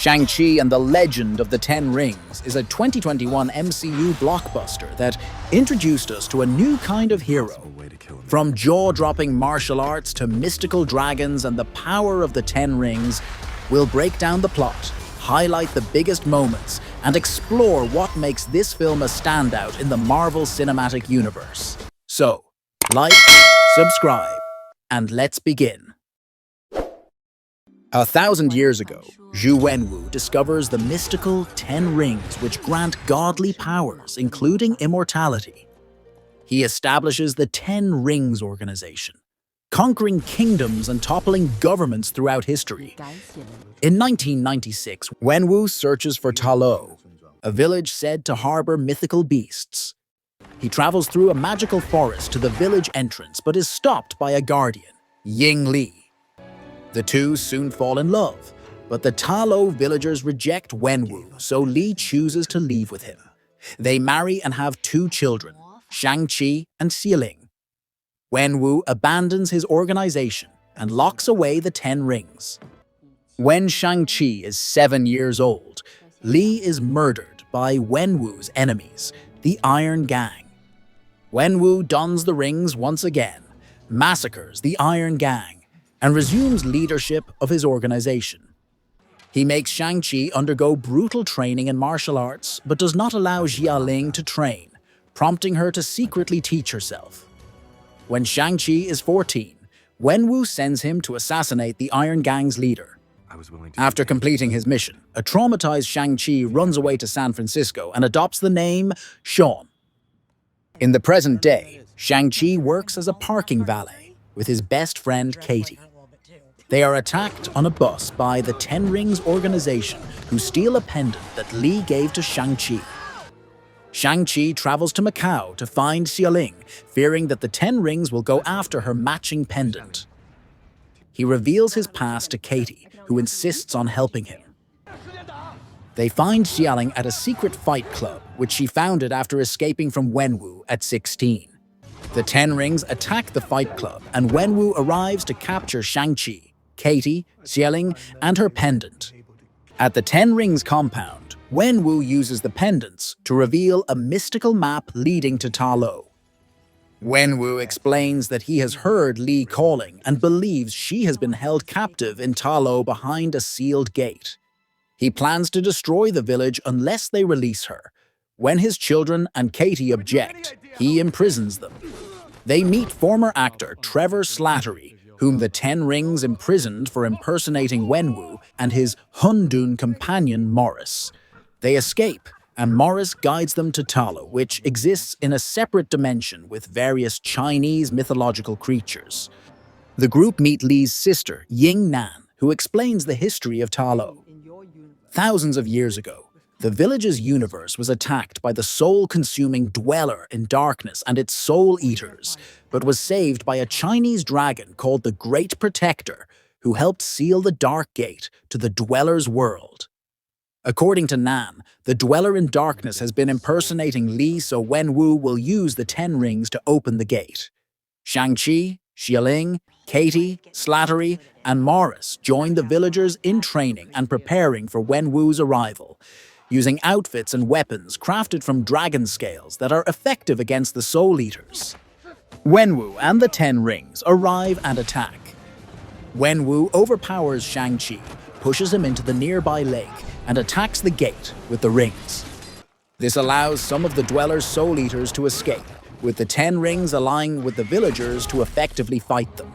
Shang-Chi and the Legend of the Ten Rings is a 2021 MCU blockbuster that introduced us to a new kind of hero. From jaw-dropping martial arts to mystical dragons and the power of the Ten Rings, we'll break down the plot, highlight the biggest moments, and explore what makes this film a standout in the Marvel Cinematic Universe. So, like, subscribe, and let's begin. 1,000 years ago, 𝗔𝗟𝗦𝗢 discovers the mystical 10 rings which grant godly powers, including immortality. He establishes the 10 Rings organization, conquering kingdoms and toppling governments throughout history. In 1996, 𝗟𝗦𝗢 searches for 𝗔𝗟𝗦𝗢, a village said to harbor mythical beasts. He travels through a magical forest to the village entrance but is stopped by a guardian, Ying Li. The two soon fall in love, but the 𝗔𝗟𝗦𝗢 villagers reject 𝗟𝗏𝗡, so Li chooses to leave with him. They marry and have 2 children, Shang-Chi and 𝗔𝗟𝗦𝗢. 𝗟𝗏𝗡 abandons his organization and locks away the 10 rings. When Shang-Chi is 7 years old, Li is murdered by 𝗟𝗏𝗡's enemies, the Iron Gang. 𝗟𝗏𝗡 dons the rings once again, massacres the Iron Gang, and resumes leadership of his organization. He makes Shang-Chi undergo brutal training in martial arts, but does not allow 𝗔𝗟𝗦𝗢 to train, prompting her to secretly teach herself. When Shang-Chi is 14, 𝗟𝗏𝗡 sends him to assassinate the Iron Gang's leader. After completing his mission, a traumatized Shang-Chi runs away to San Francisco and adopts the name Sean. In the present day, Shang-Chi works as a parking valet with his best friend Katie. They are attacked on a bus by the 10 Rings organization, who steal a pendant that Li gave to Shang-Chi. Shang-Chi travels to Macau to find 𝗔𝗟𝗦𝗢, fearing that the 10 Rings will go after her matching pendant. He reveals his past to Katie, who insists on helping him. They find 𝗔𝗟𝗦𝗢 at a secret fight club, which she founded after escaping from 𝗟𝗏𝗡 at 16. The 10 Rings attack the fight club, and 𝗟𝗏𝗡 arrives to capture Shang-Chi, Katie, 𝗔𝗟𝗦𝗢, and her pendant. At the 10 Rings compound, 𝗟𝗏𝗡 uses the pendants to reveal a mystical map leading to 𝗔𝗟𝗦𝗢. 𝗟𝗏𝗡 explains that he has heard Li calling and believes she has been held captive in 𝗔𝗟𝗦𝗢 behind a sealed gate. He plans to destroy the village unless they release her. When his children and Katie object, he imprisons them. They meet former actor Trevor Slattery, whom the 10 Rings imprisoned for impersonating 𝗟𝗏𝗡, and his Hundun companion Morris. They escape, and Morris guides them to 𝗔𝗟𝗦𝗢, which exists in a separate dimension with various Chinese mythological creatures. The group meet Li's sister, Ying Nan, who explains the history of 𝗔𝗟𝗢. Thousands of years ago, the village's universe was attacked by the soul-consuming Dweller in Darkness and its soul eaters, but was saved by a Chinese dragon called the Great Protector, who helped seal the Dark Gate to the Dweller's world. According to Nan, the Dweller in Darkness has been impersonating Li, so 𝗟𝗏𝗡 will use the 10 Rings to open the gate. Shang-Chi, 𝗔𝗟𝗦𝗢, Katie, Slattery, and Morris join the villagers in training and preparing for 𝗟𝗏𝗡's arrival, using outfits and weapons crafted from dragon scales that are effective against the Soul Eaters. 𝗟𝗏𝗢 and the 10 Rings arrive and attack. 𝗟𝗏𝗡 overpowers Shang-Chi, pushes him into the nearby lake, and attacks the gate with the rings. This allows some of the Dweller's Soul Eaters to escape, with the 10 Rings allying with the villagers to effectively fight them.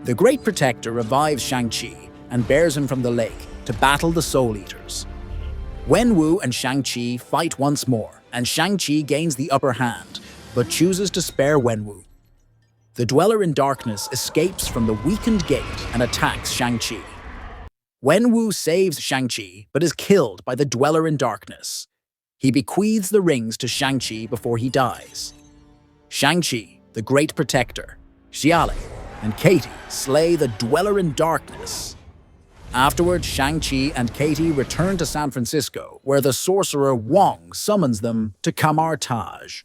The Great Protector revives Shang-Chi and bears him from the lake to battle the Soul Eaters. 𝗟𝗏𝗡 and Shang-Chi fight once more, and Shang-Chi gains the upper hand, but chooses to spare 𝗟𝗏𝗡. The Dweller in Darkness escapes from the weakened gate and attacks Shang-Chi. 𝗟𝗏𝗡 saves Shang-Chi, but is killed by the Dweller in Darkness. He bequeaths the rings to Shang-Chi before he dies. Shang-Chi, the Great Protector, 𝗔𝗟𝗦𝗢, and Katie slay the Dweller in Darkness. Afterwards, Shang-Chi and Katie return to San Francisco, where the sorcerer Wong summons them to Kamar-Taj.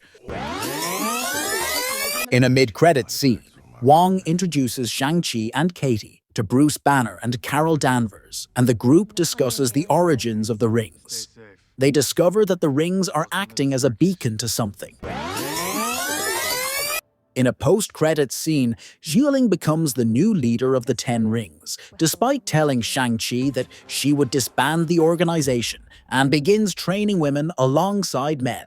In a mid-credits scene, Wong introduces Shang-Chi and Katie to Bruce Banner and Carol Danvers, and the group discusses the origins of the rings. They discover that the rings are acting as a beacon to something. In a post-credits scene, Xiuling becomes the new leader of the Ten Rings, despite telling Shang-Chi that she would disband the organization and begins training women alongside men.